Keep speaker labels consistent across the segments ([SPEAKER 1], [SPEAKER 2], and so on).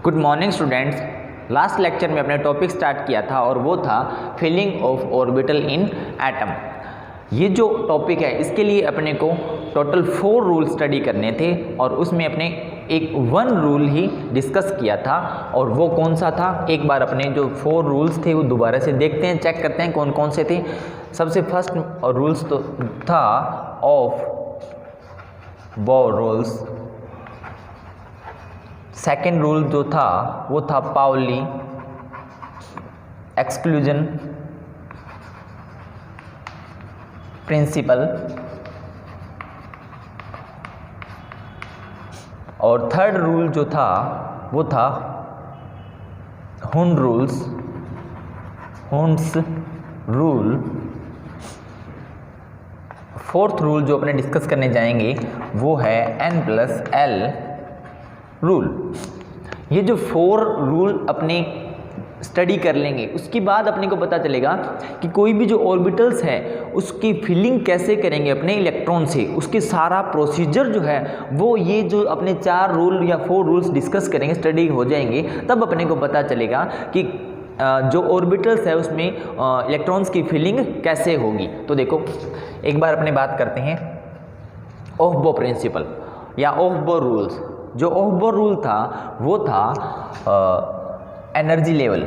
[SPEAKER 1] Good morning students. Last lecture में अपने topic start किया था और वो था filling of orbital in atom. ये जो टॉपिक है इसके लिए अपने को टोटल 4 रूल स्टडी करने थे और उसमें अपने एक 1 रूल ही डिस्कस किया था और वो कौन सा था। एक बार अपने जो 4 रूल्स थे वो दोबारा से देखते हैं, चेक करते हैं कौन कौन से थे। सबसे फर्स्ट रूल्स तो था of bore rules. Second rule जो था वो था पाउली एक्सक्लूजन प्रिंसिपल और थर्ड रूल जो था वो था Hund Hund's rule. Fourth rule जो अपने डिस्कस करने जाएंगे वो है N+L रूल। ये जो 4 रूल अपने स्टडी कर लेंगे उसके बाद अपने को पता चलेगा कि कोई भी जो ऑर्बिटल्स है उसकी फिलिंग कैसे करेंगे अपने इलेक्ट्रॉन से। उसके सारा प्रोसीजर जो है वो ये जो अपने 4 रूल या 4 रूल्स डिस्कस करेंगे, स्टडी हो जाएंगे, तब अपने को पता चलेगा कि जो ऑर्बिटल्स है उसमें इलेक्ट्रॉन्स की फिलिंग कैसे होगी। तो देखो एक बार अपने बात करते हैं ऑफ बोर प्रिंसिपल या ऑफ बोर रूल्स। जो ऑफ बोर रूल था वो था एनर्जी लेवल।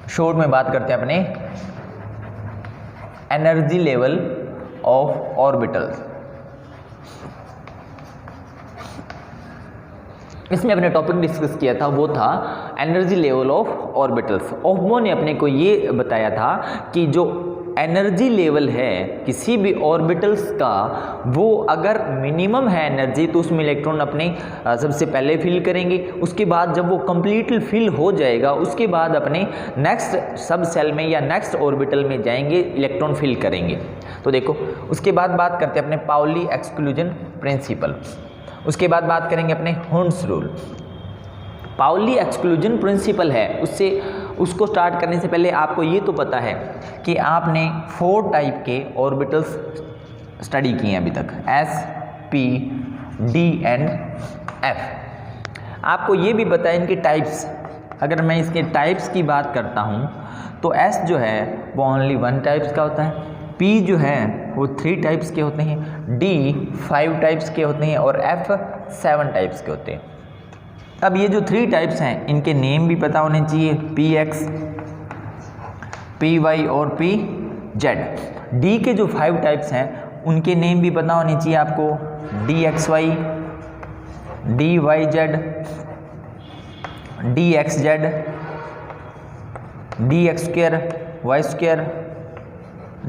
[SPEAKER 1] शॉर्ट में बात करते हैं अपने एनर्जी लेवल ऑफ ऑर्बिटल्स। इसमें अपने टॉपिक डिस्कस किया था वो था energy level of orbitals. Of bore ने अपने को ये बताया था कि जो एनर्जी लेवल है किसी भी ऑर्बिटल्स का वो अगर मिनिमम है एनर्जी तो उसमें इलेक्ट्रॉन अपने सबसे पहले फिल करेंगे। उसके बाद जब वो कंप्लीटली फिल हो जाएगा उसके बाद अपने नेक्स्ट सब सेल में या नेक्स्ट ऑर्बिटल में जाएंगे, इलेक्ट्रॉन फिल करेंगे। तो देखो उसके बाद बात करते हैं अपने पाउली एक्सक्लूजन प्रिंसिपल। उसके बाद बात करेंगे अपने Hund's rule. Pauli exclusion principle है उसको स्टार्ट करने से पहले आपको ये तो पता है कि आपने 4 टाइप के ऑर्बिटल्स स्टडी किए हैं अभी तक, S, P, D and F। आपको ये भी पता है इनके टाइप्स। अगर मैं इसके टाइप्स की बात करता हूँ तो S जो है वो ओनली 1 टाइप्स का होता है, P जो है वो 3 टाइप्स के होते हैं, D 5 टाइप्स के होते हैं और F 7 टाइप्स के होते हैं। अब ये जो 3 टाइप्स हैं इनके नेम भी पता होने चाहिए, PX, PY और PZ। D के जो 5 टाइप्स हैं उनके नेम भी पता होने चाहिए आपको, DXY, DYZ, DXZ, DX2, Y2,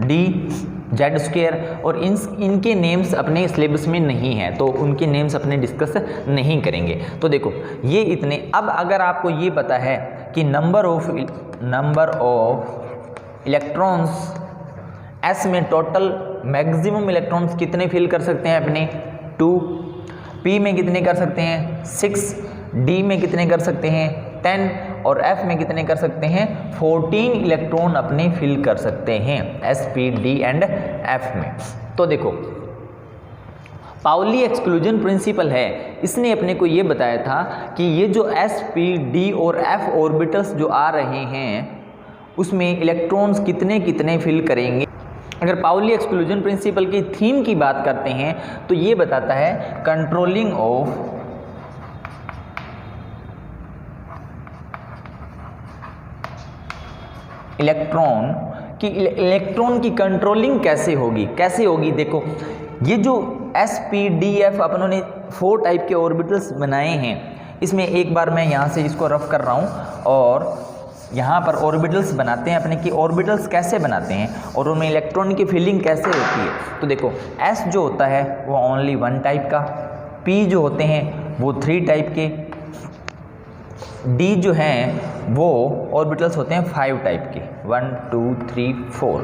[SPEAKER 1] DZ2 और इनके नेम्स अपने सिलेबस में नहीं हैं तो उनके नेम्स अपने डिस्कस नहीं करेंगे। तो देखो ये इतने। अब अगर आपको ये पता है कि नंबर ऑफ इलेक्ट्रॉन्स S में टोटल मैक्सिमम इलेक्ट्रॉन्स कितने फिल कर सकते हैं अपने 2, P में कितने कर सकते हैं 6, D में कितने कर सकते हैं 10 और F में कितने कर सकते हैं 14 इलेक्ट्रॉन अपने फिल कर सकते हैं S, P, D and F में। तो देखो पाउली एक्सक्लूजन प्रिंसिपल है, इसने अपने को ये बताया था कि ये जो S, P, D और F ऑर्बिटल्स जो आ रहे हैं उसमें इलेक्ट्रॉन्स कितने कितने फिल करेंगे। अगर पाउली एक्सक्लूजन प्रिंसिपल की थीम की बात करते हैं तो ये बताता है कंट्रोलिंग ऑफ इलेक्ट्रॉन की कंट्रोलिंग कैसे होगी। देखो ये जो S, P, D, F अपन ने 4 टाइप के ऑर्बिटल्स बनाए हैं। इसमें एक बार मैं यहाँ से इसको रफ कर रहा हूँ और यहाँ पर ऑर्बिटल्स बनाते हैं अपने कि ऑर्बिटल्स कैसे बनाते हैं और उनमें इलेक्ट्रॉन की फिलिंग कैसे होती है। तो देखो S जो होता है वो ओनली 1 टाइप का, P जो होते हैं वो 3 टाइप के, D जो हैं वो ऑर्बिटल्स होते हैं 5 टाइप के, 1 2 3 4।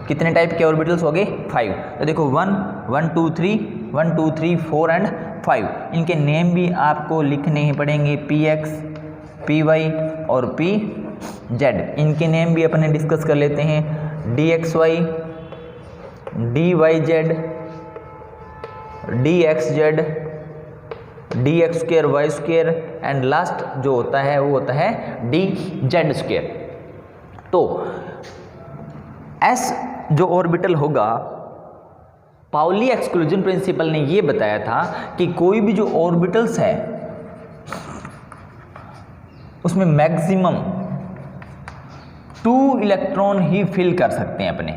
[SPEAKER 1] कितने टाइप के ऑर्बिटल्स हो गए 5। तो देखो 1 1 2 3 1 2 3 4 एंड 5। इनके नेम भी आपको लिखने ही पड़ेंगे, PX, PY और PZ। इनके नेम भी अपने डिस्कस कर लेते हैं, DXY, DYZ, DXZ, D X square Y square and last जो होता है वो होता है डी जेड स्क्वायर। तो एस जो ऑर्बिटल होगा, पाउली एक्सक्लूजन प्रिंसिपल ने ये बताया था कि कोई भी जो ऑर्बिटल्स है उसमें मैक्सिमम 2 इलेक्ट्रॉन ही फिल कर सकते हैं अपने।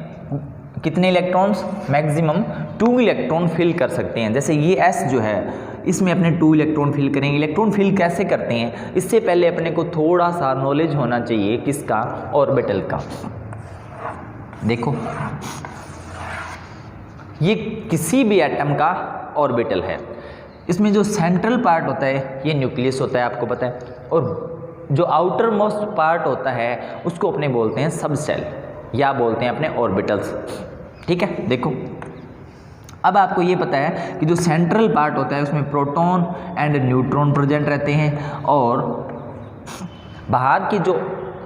[SPEAKER 1] कितने इलेक्ट्रॉन्स? मैक्सिमम 2 इलेक्ट्रॉन फिल कर सकते हैं। जैसे ये एस जो है इसमें अपने 2 इलेक्ट्रॉन फिल करेंगे। इलेक्ट्रॉन फिल कैसे करते हैं, इससे पहले अपने को थोड़ा सा नॉलेज होना चाहिए किसका? ऑर्बिटल का। देखो ये किसी भी एटम का ऑर्बिटल है, इसमें जो सेंट्रल पार्ट होता है ये न्यूक्लियस होता है, आपको पता है, और जो आउटर मोस्ट पार्ट होता है उसको अपने बोलते हैं सब शेल या बोलते हैं अपने ऑर्बिटल्स। ठीक है, देखो अब आपको ये पता है कि जो सेंट्रल पार्ट होता है उसमें प्रोटॉन एंड न्यूट्रॉन प्रेजेंट रहते हैं, और बाहर की जो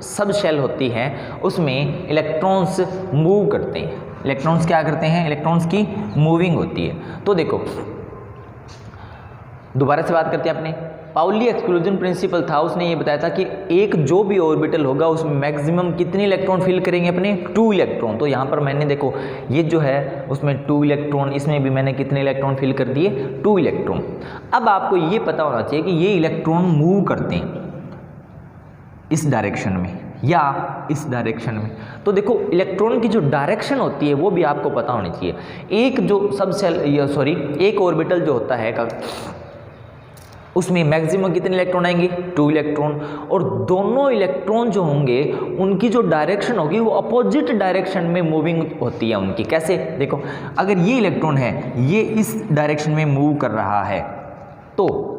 [SPEAKER 1] सब शेल होती है उसमें इलेक्ट्रॉन्स मूव करते हैं। इलेक्ट्रॉन्स क्या करते हैं? इलेक्ट्रॉन्स की मूविंग होती है। तो देखो दोबारा से बात करते हैं अपने पाउली एक्सक्लूजन प्रिंसिपल था, उसने ये बताया था कि एक जो भी ऑर्बिटल होगा उसमें मैक्सिमम कितने इलेक्ट्रॉन फिल करेंगे अपने? 2 इलेक्ट्रॉन। तो यहाँ पर मैंने देखो ये जो है उसमें 2 इलेक्ट्रॉन, इसमें भी मैंने कितने इलेक्ट्रॉन फिल कर दिए? 2 इलेक्ट्रॉन। अब आपको ये पता होना चाहिए कि ये इलेक्ट्रॉन मूव करते हैं इस डायरेक्शन में या इस डायरेक्शन में। तो देखो इलेक्ट्रॉन की जो डायरेक्शन होती है वो भी आपको पता होनी चाहिए। एक जो सब सेल एक ऑर्बिटल जो होता है उसमें मैक्सिमम कितने इलेक्ट्रॉन आएंगे? 2 इलेक्ट्रॉन। और दोनों इलेक्ट्रॉन जो होंगे उनकी जो डायरेक्शन होगी वो अपोजिट डायरेक्शन में मूविंग होती है उनकी। कैसे? देखो अगर ये इलेक्ट्रॉन है ये इस डायरेक्शन में मूव कर रहा है, तो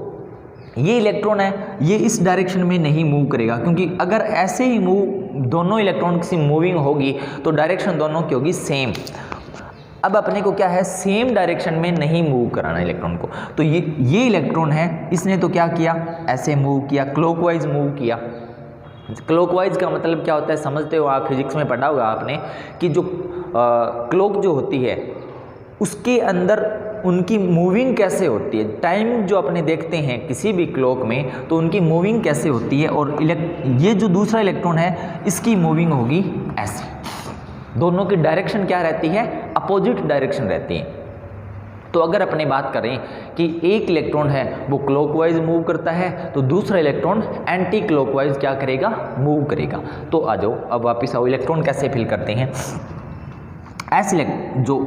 [SPEAKER 1] ये इलेक्ट्रॉन है ये इस डायरेक्शन में नहीं मूव करेगा, क्योंकि अगर ऐसे ही दोनों इलेक्ट्रॉन की मूविंग होगी तो डायरेक्शन दोनों की होगी सेम। अब अपने को क्या है? सेम डायरेक्शन में नहीं मूव कराना इलेक्ट्रॉन को। तो ये इलेक्ट्रॉन है, इसने तो क्या किया? ऐसे मूव किया, क्लॉकवाइज मूव किया। क्लॉकवाइज का मतलब क्या होता है? समझते हो आप, फिजिक्स में पढ़ा होगा आपने कि जो क्लॉक जो होती है उसके अंदर उनकी मूविंग कैसे होती है। टाइम जो अपने देखते हैं किसी भी क्लॉक में तो उनकी मूविंग कैसे होती है, और ये जो दूसरा इलेक्ट्रॉन है इसकी मूविंग होगी ऐसे। दोनों की डायरेक्शन क्या रहती है? अपोजिट डायरेक्शन रहती है। तो अगर अपने बात करें कि एक इलेक्ट्रॉन है वो क्लॉकवाइज मूव करता है तो दूसरा इलेक्ट्रॉन एंटी क्लॉकवाइज क्या करेगा? मूव करेगा। तो आ जाओ अब वापस आओ, इलेक्ट्रॉन कैसे फिल करते हैं? ऐसे जो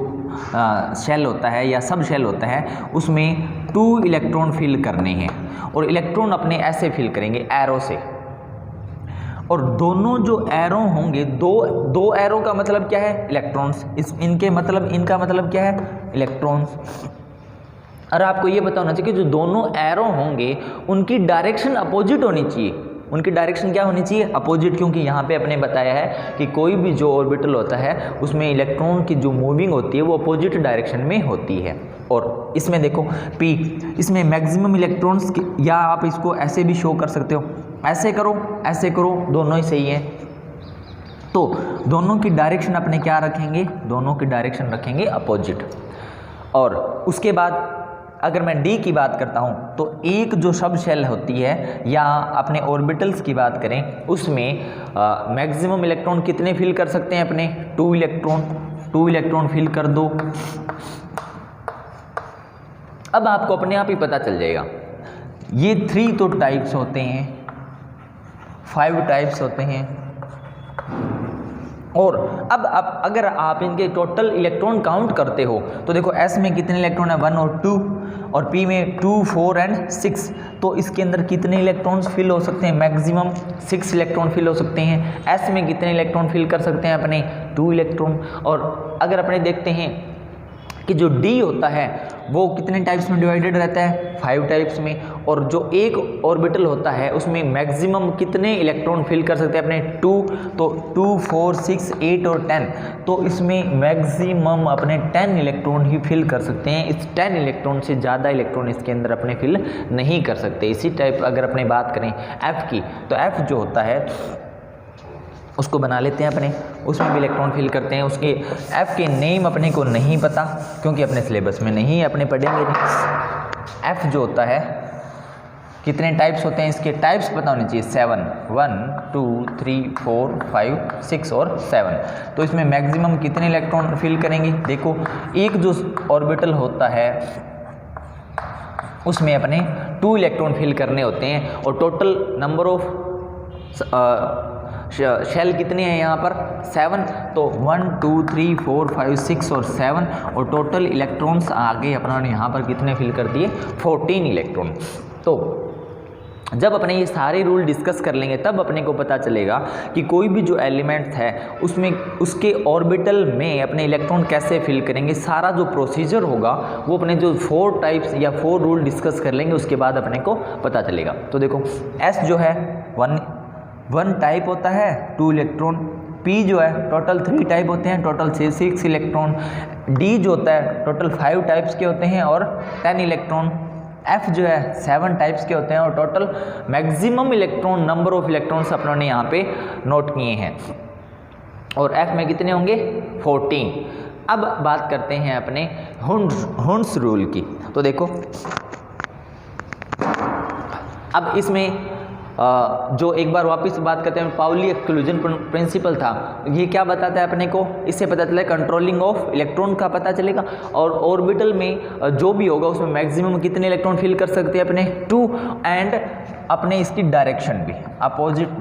[SPEAKER 1] शेल होता है या सब शेल होता है उसमें 2 इलेक्ट्रॉन फिल करने हैं, और इलेक्ट्रॉन अपने ऐसे फिल करेंगे एरो से। और दोनों जो एरो होंगे, दो एरो का मतलब क्या है? इलेक्ट्रॉन्स। इनका मतलब क्या है? इलेक्ट्रॉन्स। और आपको ये पता होना चाहिए कि जो दोनों एरो होंगे उनकी डायरेक्शन अपोजिट होनी चाहिए। उनकी डायरेक्शन क्या होनी चाहिए? अपोजिट, क्योंकि यहाँ पे अपने बताया है कि कोई भी जो ऑर्बिटल होता है उसमें इलेक्ट्रॉन की जो मूविंग होती है वो अपोजिट डायरेक्शन में होती है। और इसमें देखो P, इसमें मैक्सिमम इलेक्ट्रॉन्स, या आप इसको ऐसे भी शो कर सकते हो, ऐसे करो, दोनों ही सही है। तो दोनों की डायरेक्शन अपने क्या रखेंगे? दोनों की डायरेक्शन रखेंगे अपोजिट। और उसके बाद अगर मैं D की बात करता हूँ तो एक जो सब शेल होती है या अपने ऑर्बिटल्स की बात करें उसमें मैक्सिमम इलेक्ट्रॉन कितने फिल कर सकते हैं अपने? 2 इलेक्ट्रॉन फिल कर दो। अब आपको अपने आप ही पता चल जाएगा ये 3 तो टाइप्स होते हैं, 5 टाइप्स होते हैं। और अब अगर आप इनके टोटल इलेक्ट्रॉन काउंट करते हो तो देखो S में कितने इलेक्ट्रॉन है? 1 और 2, और P में 2, 4 एंड 6। तो इसके अंदर कितने इलेक्ट्रॉन्स फिल हो सकते हैं? मैक्सिमम 6 इलेक्ट्रॉन फिल हो सकते हैं। S में कितने इलेक्ट्रॉन फिल कर सकते हैं अपने? 2 इलेक्ट्रॉन। और अगर अपने देखते हैं कि जो D होता है वो कितने टाइप्स में डिवाइडेड रहता है? 5 टाइप्स में। और जो एक ऑर्बिटल होता है उसमें मैक्सिमम कितने इलेक्ट्रॉन फिल कर सकते हैं अपने? 2। तो 2, 4, 6, 8 और 10। तो इसमें मैक्सिमम अपने 10 इलेक्ट्रॉन ही फिल कर सकते हैं। इस 10 इलेक्ट्रॉन से ज़्यादा इलेक्ट्रॉन इसके अंदर अपने फिल नहीं कर सकते। इसी टाइप अगर अपने बात करें F की, तो F जो होता है उसको बना लेते हैं अपने, उसमें भी इलेक्ट्रॉन फिल करते हैं। उसके F के नेम अपने को नहीं पता क्योंकि अपने सिलेबस में नहीं है, अपने पढ़ेंगे नहीं। F जो होता है कितने टाइप्स होते हैं, इसके टाइप्स पता होने चाहिए 7, 1 2 3 4 5 6 और 7। तो इसमें मैक्सिमम कितने इलेक्ट्रॉन फिल करेंगे, देखो एक जो ऑर्बिटल होता है उसमें अपने 2 इलेक्ट्रॉन फिल करने होते हैं और टोटल नंबर ऑफ शेल कितने हैं यहाँ पर 7, तो 1 2 3 4 5 6 और 7 और टोटल इलेक्ट्रॉन्स आगे अपना यहाँ पर कितने फिल कर दिए 14 इलेक्ट्रॉन। तो जब अपने ये सारे रूल डिस्कस कर लेंगे तब अपने को पता चलेगा कि कोई भी जो एलिमेंट है उसमें उसके ऑर्बिटल में अपने इलेक्ट्रॉन कैसे फिल करेंगे, सारा जो प्रोसीजर होगा वो अपने जो 4 टाइप्स या 4 रूल डिस्कस कर लेंगे, उसके बाद अपने को पता चलेगा। तो देखो S जो है 1 टाइप होता है 2 इलेक्ट्रॉन, P जो है टोटल 3 टाइप होते हैं टोटल 6 इलेक्ट्रॉन, D जो होता है टोटल 5 टाइप्स के होते हैं और 10 इलेक्ट्रॉन, F जो है 7 टाइप्स के होते हैं और total maximum electron number of electrons अपनों ने यहाँ पे नोट किए हैं और F में कितने होंगे 14। अब बात करते हैं अपने हुंड्स रूल की। तो देखो अब इसमें जो एक बार वापस बात करते हैं पाउली एक्सक्लूजन प्रिंसिपल था, ये क्या बताता है अपने को, इससे पता चला कंट्रोलिंग ऑफ इलेक्ट्रॉन का पता चलेगा और ऑर्बिटल में जो भी होगा उसमें मैक्सिमम कितने इलेक्ट्रॉन फिल कर सकते हैं अपने 2 एंड अपने इसकी डायरेक्शन भी अपोजिट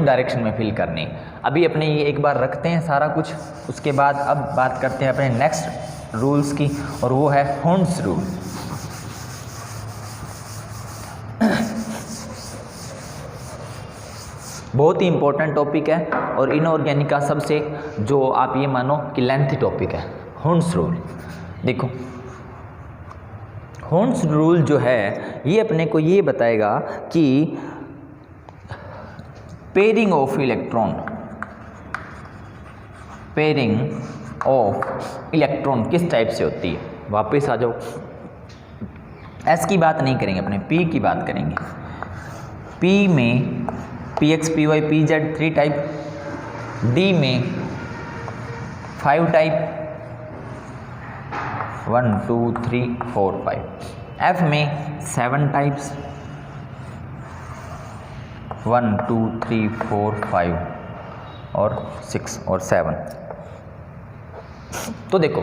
[SPEAKER 1] डायरेक्शन में फिल करनी। अभी अपने ये एक बार रखते हैं सारा कुछ, उसके बाद अब बात करते हैं अपने नेक्स्ट रूल्स की और वो है हुंड्स रूल। बहुत ही इंपॉर्टेंट टॉपिक है और इनऑर्गेनिक का सबसे जो आप ये मानो कि लेंथी टॉपिक है हुंड्स रूल। देखो हुंड्स रूल जो है ये अपने को ये बताएगा कि पेयरिंग ऑफ इलेक्ट्रॉन किस टाइप से होती है। वापस आ जाओ, S की बात नहीं करेंगे अपने, P की बात करेंगे। P में PX PY PZ 3 type, D में 5 टाइप 1 2 3 4 5, F में 7 टाइप्स 1 2 3 4 5 और 6 और 7। तो देखो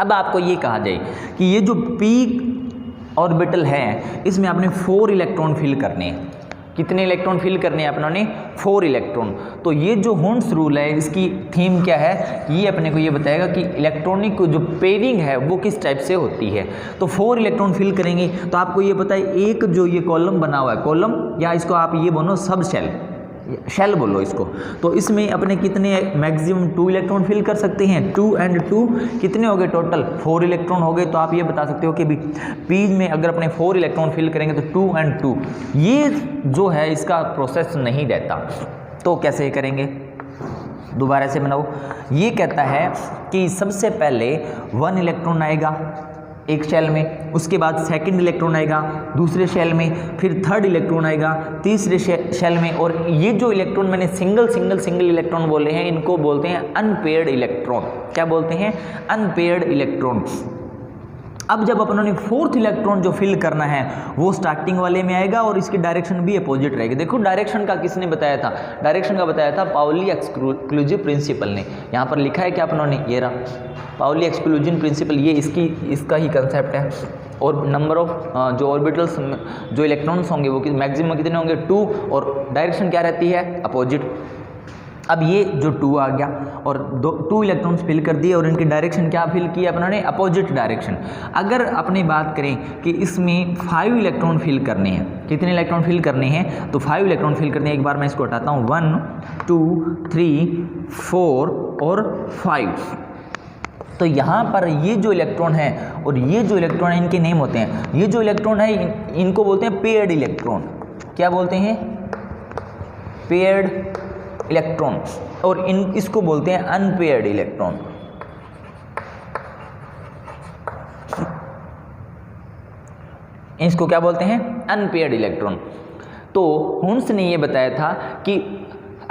[SPEAKER 1] अब आपको ये कहा जाए कि ये जो P ऑर्बिटल है इसमें आपने 4 इलेक्ट्रॉन फिल करने हैं। कितने इलेक्ट्रॉन फिल करने हैं अपनों ने 4 इलेक्ट्रॉन। तो ये जो हुंड्स रूल है इसकी थीम क्या है, ये अपने को ये बताएगा कि इलेक्ट्रॉनिक जो पेयरिंग है वो किस टाइप से होती है। तो 4 इलेक्ट्रॉन फिल करेंगे तो आपको ये पता है एक जो ये कॉलम बना हुआ है, कॉलम या इसको आप ये बोलो सब शेल बोलो इसको, तो इसमें अपने कितने मैक्सिमम 2 इलेक्ट्रॉन फिल कर सकते हैं। 2 एंड 2 कितने हो गए टोटल 4 इलेक्ट्रॉन हो गए। तो आप ये बता सकते हो कि भी P में अगर अपने 4 इलेक्ट्रॉन फिल करेंगे तो 2 एंड 2 ये जो है इसका प्रोसेस नहीं रहता। तो कैसे करेंगे, दोबारा से बनाओ। ये कहता है कि सबसे पहले 1 इलेक्ट्रॉन आएगा एक शेल में, उसके बाद सेकंड इलेक्ट्रॉन आएगा दूसरे शेल में, फिर थर्ड इलेक्ट्रॉन आएगा तीसरे शेल में। और ये जो इलेक्ट्रॉन मैंने सिंगल इलेक्ट्रॉन बोले हैं इनको बोलते हैं अनपेयर्ड इलेक्ट्रॉन। क्या बोलते हैं, अनपेयर्ड इलेक्ट्रॉन। अब जब अपन ने 4th इलेक्ट्रॉन जो फिल करना है वो स्टार्टिंग वाले में आएगा और इसकी डायरेक्शन भी अपोजिट रहेगी। देखो डायरेक्शन का किसने बताया था, डायरेक्शन का बताया था पाउली एक्सक्लूसिव प्रिंसिपल ने। यहाँ पर लिखा है क्या अपनों ने, ये रहा पाउली एक्सक्लूजन प्रिंसिपल, ये इसका ही कंसेप्ट है। और नंबर ऑफ जो ऑर्बिटल्स जो इलेक्ट्रॉन्स होंगे वो मैक्सिमम कितने होंगे 2 और डायरेक्शन क्या रहती है अपोजिट। अब ये जो 2 आ गया और 2 इलेक्ट्रॉन्स फिल कर दिए और इनकी डायरेक्शन क्या फिल की अपने अपोजिट डायरेक्शन। अगर अपनी बात करें कि इसमें 5 इलेक्ट्रॉन फिल करने हैं, कितने इलेक्ट्रॉन फिल करने हैं तो 5 इलेक्ट्रॉन फिल करने हैं। एक बार मैं इसको हटाता हूँ 1 2 3 4 और 5। तो यहाँ पर ये जो इलेक्ट्रॉन है और ये जो इलेक्ट्रॉन है इनके नेम होते हैं। ये जो इलेक्ट्रॉन है इनको बोलते हैं पेयर्ड इलेक्ट्रॉन। क्या बोलते हैं, पेयर्ड इलेक्ट्रॉन। और इसको बोलते हैं अनपेयर्ड इलेक्ट्रॉन। इसको क्या बोलते हैं, अनपेयर्ड इलेक्ट्रॉन। तो हुंड्स ने ये बताया था कि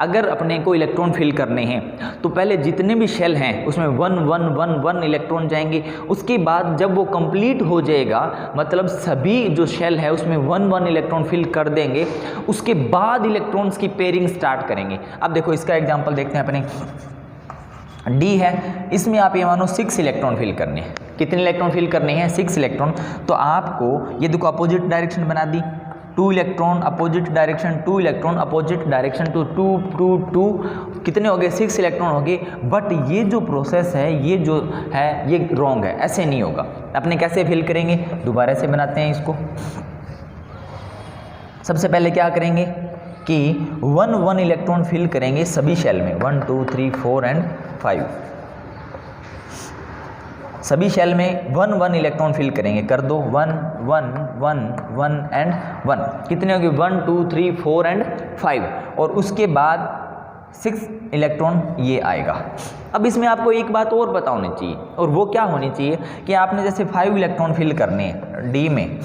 [SPEAKER 1] अगर अपने को इलेक्ट्रॉन फिल करने हैं तो पहले जितने भी शेल हैं उसमें 1 1 1 1 इलेक्ट्रॉन जाएंगे। उसके बाद जब वो कंप्लीट हो जाएगा, मतलब सभी जो शेल है उसमें 1 1 इलेक्ट्रॉन फिल कर देंगे, उसके बाद इलेक्ट्रॉन्स की पेयरिंग स्टार्ट करेंगे। अब देखो इसका एग्जांपल देखते हैं अपने। डी है, इसमें आप ये मानो 6 इलेक्ट्रॉन फिल करने हैं। कितने इलेक्ट्रॉन फिल करने हैं? 6 इलेक्ट्रॉन। तो आपको ये देखो अपोजिट डायरेक्शन बना दी, 2 electron opposite direction, 2 electron opposite direction, तो 2 2 2 कितने हो गए? 6 इलेक्ट्रॉन हो गए। बट ये जो प्रोसेस है ये जो है ये रॉन्ग है, ऐसे नहीं होगा। अपने कैसे फिल करेंगे? दोबारा से बनाते हैं इसको। सबसे पहले क्या करेंगे कि 1 1 इलेक्ट्रॉन फिल करेंगे सभी शेल में, 1 2 3 4 एंड 5। सभी शेल में 1 1 इलेक्ट्रॉन फिल करेंगे। कर दो 1 1 1 1 एंड 1। कितने होंगे? 1 2 3 4 एंड 5। और उसके बाद 6 इलेक्ट्रॉन ये आएगा। अब इसमें आपको एक बात और पता होनी चाहिए, और वो क्या होनी चाहिए कि आपने जैसे 5 इलेक्ट्रॉन फिल करने हैं डी में,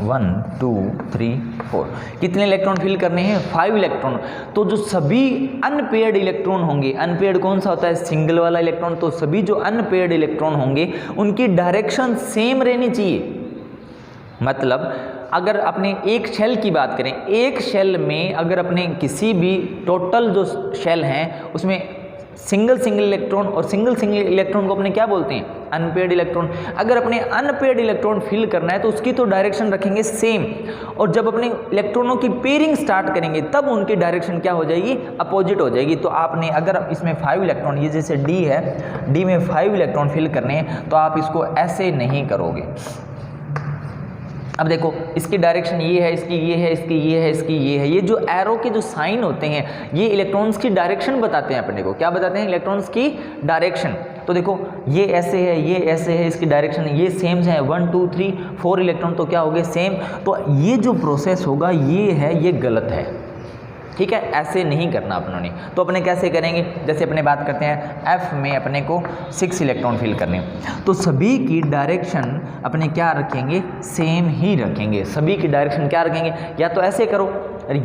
[SPEAKER 1] 1 2 3 4, कितने इलेक्ट्रॉन फिल करने हैं? 5 इलेक्ट्रॉन। तो जो सभी अनपेयर्ड इलेक्ट्रॉन होंगे, अनपेयर्ड कौन सा होता है? सिंगल वाला इलेक्ट्रॉन। तो सभी जो अनपेयर्ड इलेक्ट्रॉन होंगे उनकी डायरेक्शन सेम रहनी चाहिए। मतलब अगर अपने एक शेल की बात करें, एक शेल में अगर अपने किसी भी टोटल जो शेल हैं उसमें सिंगल इलेक्ट्रॉन, और सिंगल इलेक्ट्रॉन को अपने क्या बोलते हैं? Unpaired electron. अगर अपने अनपेयर्ड इलेक्ट्रॉन फिल करना है तो उसकी तो डायरेक्शन रखेंगे सेम, और जब अपने इलेक्ट्रॉनों की पेयरिंग स्टार्ट करेंगे तब उनकी डायरेक्शन क्या हो जाएगी? अपोजिट हो जाएगी। तो आपने अगर इसमें 5 इलेक्ट्रॉन, ये जैसे डी है, डी में 5 इलेक्ट्रॉन फिल करने हैं तो आप इसको ऐसे नहीं करोगे। अब देखो इसकी डायरेक्शन ये है, इसकी ये है, इसकी ये है, इसकी ये है। ये जो एरो के जो साइन होते हैं ये इलेक्ट्रॉन्स की डायरेक्शन बताते हैं अपने को। क्या बताते हैं? इलेक्ट्रॉन्स की डायरेक्शन। तो देखो ये ऐसे है, ये ऐसे है, इसकी डायरेक्शन ये सेम है। 1 2 3 4 इलेक्ट्रॉन तो क्या हो गए? सेम। तो ये जो प्रोसेस होगा ये है, ये गलत है। ठीक है, ऐसे नहीं करना अपनों ने। तो अपने कैसे करेंगे? जैसे अपने बात करते हैं F में अपने को 6 इलेक्ट्रॉन फिल करने, तो सभी की डायरेक्शन अपने क्या रखेंगे? सेम ही रखेंगे। सभी की डायरेक्शन क्या रखेंगे? या तो ऐसे करो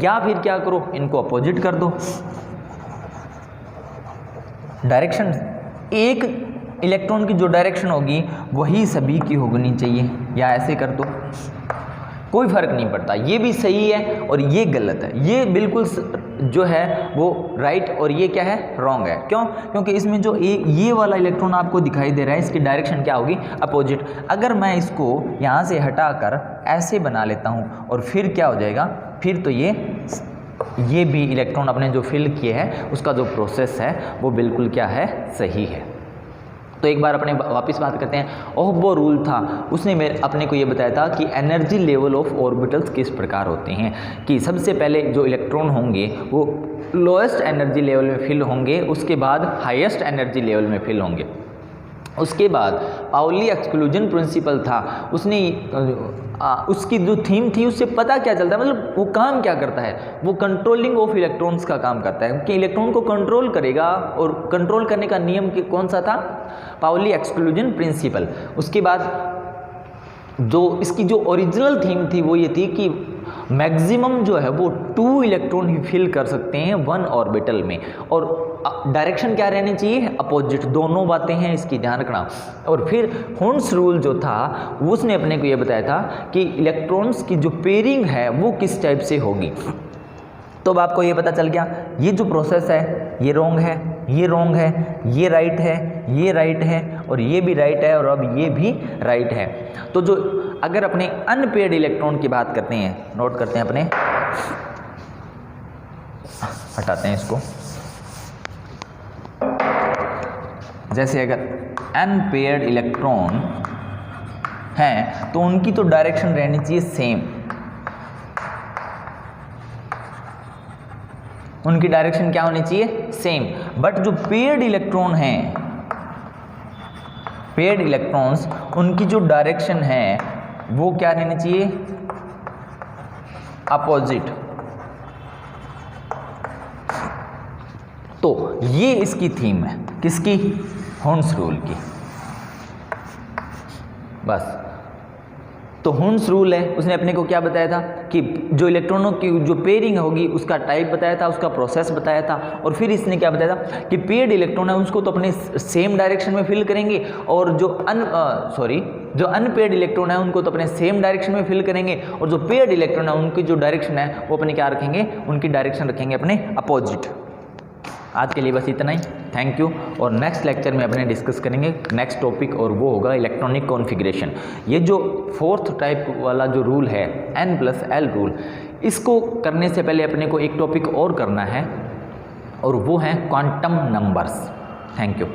[SPEAKER 1] या फिर क्या करो, इनको अपोजिट कर दो। डायरेक्शन एक इलेक्ट्रॉन की जो डायरेक्शन होगी वही सभी की होनी चाहिए, या ऐसे कर दो, कोई फर्क नहीं पड़ता। ये भी सही है और ये गलत है। ये बिल्कुल जो है वो राइट और ये क्या है? रॉन्ग है। क्यों? क्योंकि इसमें जो ये वाला इलेक्ट्रॉन आपको दिखाई दे रहा है इसकी डायरेक्शन क्या होगी? अपोजिट। अगर मैं इसको यहाँ से हटाकर ऐसे बना लेता हूँ और फिर क्या हो जाएगा? फिर तो ये भी इलेक्ट्रॉन अपने जो फिल किए हैं उसका जो प्रोसेस है वो बिल्कुल क्या है? सही है। तो एक बार अपने वापस बात करते हैं। ओहबो रूल था, उसने अपने को ये बताया था कि एनर्जी लेवल ऑफ ऑर्बिटल्स किस प्रकार होते हैं। कि सबसे पहले जो इलेक्ट्रॉन होंगे वो लोएस्ट एनर्जी लेवल में फिल होंगे, उसके बाद हाईएस्ट एनर्जी लेवल में फिल होंगे। उसके बाद पाउली एक्सक्लूजन प्रिंसिपल था, उसने उसकी जो थीम थी उससे पता क्या चलता है, मतलब वो काम क्या करता है? वो कंट्रोलिंग ऑफ इलेक्ट्रॉन्स का काम करता है कि इलेक्ट्रॉन को कंट्रोल करेगा। और कंट्रोल करने का नियम कौन सा था? Pauli exclusion principle. उसके बाद जो इसकी जो ओरिजिनल थीम थी वो ये थी कि मैक्सिमम जो है वो 2 इलेक्ट्रॉन ही फिल कर सकते हैं 1 ऑर्बिटल में, और डायरेक्शन क्या रहनी चाहिए? अपोजिट। दोनों बातें हैं, इसकी ध्यान रखना। और फिर हॉर्न्स रूल जो था उसने अपने को ये बताया था कि इलेक्ट्रॉन्स की जो पेयरिंग है वो किस टाइप से होगी। तो अब आपको ये पता चल गया ये जो प्रोसेस है ये रॉन्ग है, ये रॉन्ग है, ये राइट है, ये राइट है, और ये भी राइट है, और अब ये भी राइट है। तो जो अगर अपने अनपेयर्ड इलेक्ट्रॉन की बात करते हैं, नोट करते हैं अपने, हटाते हैं इसको। जैसे अगर अनपेयर्ड इलेक्ट्रॉन हैं तो उनकी तो डायरेक्शन रहनी चाहिए सेम, उनकी डायरेक्शन क्या होनी चाहिए? सेम। बट जो पेयर्ड इलेक्ट्रॉन हैं, पेयर्ड इलेक्ट्रॉन्स, उनकी जो डायरेक्शन है वो क्या रहनी चाहिए? अपोजिट। तो ये इसकी थीम है, किसकी? हॉर्न्स रूल की। बस तो हुन्स रूल है, उसने अपने को क्या बताया था कि जो इलेक्ट्रॉनों की जो पेयरिंग होगी उसका टाइप बताया था, उसका प्रोसेस बताया था, और फिर इसने क्या बताया था कि पेयर्ड इलेक्ट्रॉन है उसको तो अपने सेम डायरेक्शन में फिल करेंगे, और जो जो अनपेयर्ड इलेक्ट्रॉन है उनको तो अपने सेम डायरेक्शन में फिल करेंगे, और जो पेयर्ड इलेक्ट्रॉन है उनकी जो डायरेक्शन है वो अपने क्या रखेंगे, उनकी डायरेक्शन रखेंगे अपने अपोजिट। आज के लिए बस इतना ही, थैंक यू। और नेक्स्ट लेक्चर में अपने डिस्कस करेंगे नेक्स्ट टॉपिक, और वो होगा इलेक्ट्रॉनिक कॉन्फ़िगरेशन। ये जो फोर्थ टाइप वाला जो रूल है N+L रूल, इसको करने से पहले अपने को एक टॉपिक और करना है, और वो है क्वांटम नंबर्स। Thank you.